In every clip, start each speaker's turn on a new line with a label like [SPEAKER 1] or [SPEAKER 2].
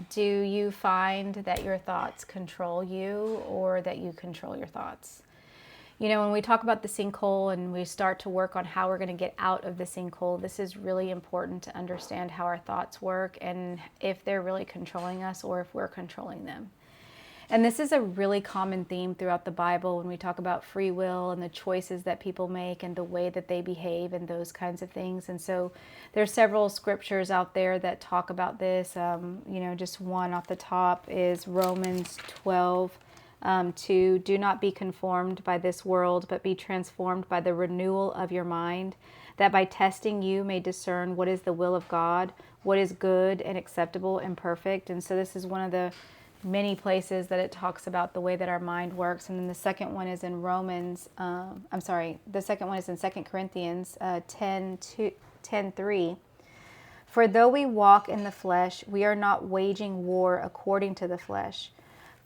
[SPEAKER 1] Do you find that your thoughts control you or that you control your thoughts? You know, when we talk about the sinkhole and we start to work on how we're going to get out of the sinkhole, this is really important to understand how our thoughts work and if they're really controlling us or if we're controlling them. And this is a really common theme throughout the Bible when we talk about free will and the choices that people make and the way that they behave and those kinds of things. And so there's several scriptures out there that talk about this. Just one off the top is Romans 12. 2, do not be conformed by this world, but be transformed by the renewal of your mind, that by testing you may discern what is the will of God, what is good and acceptable and perfect. And so this is one of the many places that it talks about the way that our mind works. And then the second one is in the second one is in 2 Corinthians 10:3. For though we walk in the flesh, we are not waging war according to the flesh.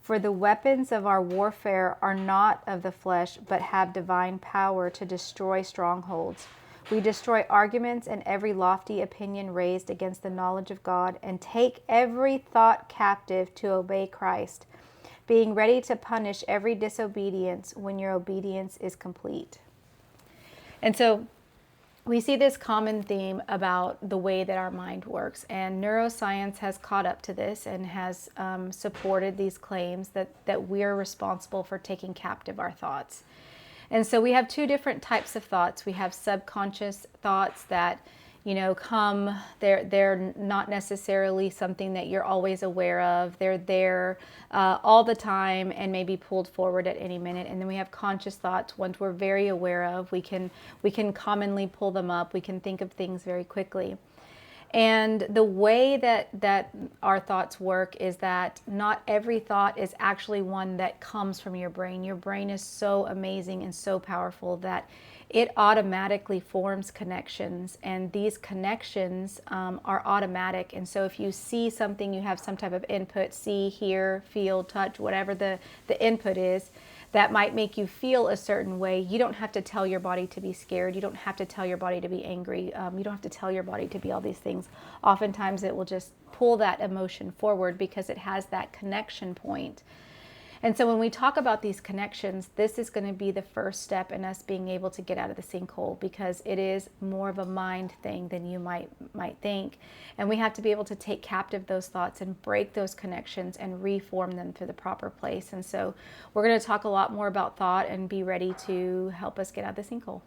[SPEAKER 1] For the weapons of our warfare are not of the flesh, but have divine power to destroy strongholds. We destroy arguments and every lofty opinion raised against the knowledge of God, and take every thought captive to obey Christ, being ready to punish every disobedience when your obedience is complete. And so we see this common theme about the way that our mind works, and neuroscience has caught up to this and has supported these claims that we're responsible for taking captive our thoughts. And so we have two different types of thoughts. We have subconscious thoughts that, come, they're not necessarily something that you're always aware of. They're there all the time and may be pulled forward at any minute. And then we have conscious thoughts, ones we're very aware of. We can commonly pull them up. We can think of things very quickly. And the way that our thoughts work is that not every thought is actually one that comes from your brain. Your brain is so amazing and so powerful that it automatically forms connections, and these connections are automatic. And so if you see something, you have some type of input, see, hear, feel, touch, whatever the input is, that might make you feel a certain way. You don't have to tell your body to be scared. You don't have to tell your body to be angry. You don't have to tell your body to be all these things. Oftentimes it will just pull that emotion forward because it has that connection point. And so when we talk about these connections, this is going to be the first step in us being able to get out of the sinkhole, because it is more of a mind thing than you might think. And we have to be able to take captive those thoughts and break those connections and reform them to the proper place. And so we're going to talk a lot more about thought and be ready to help us get out of the sinkhole.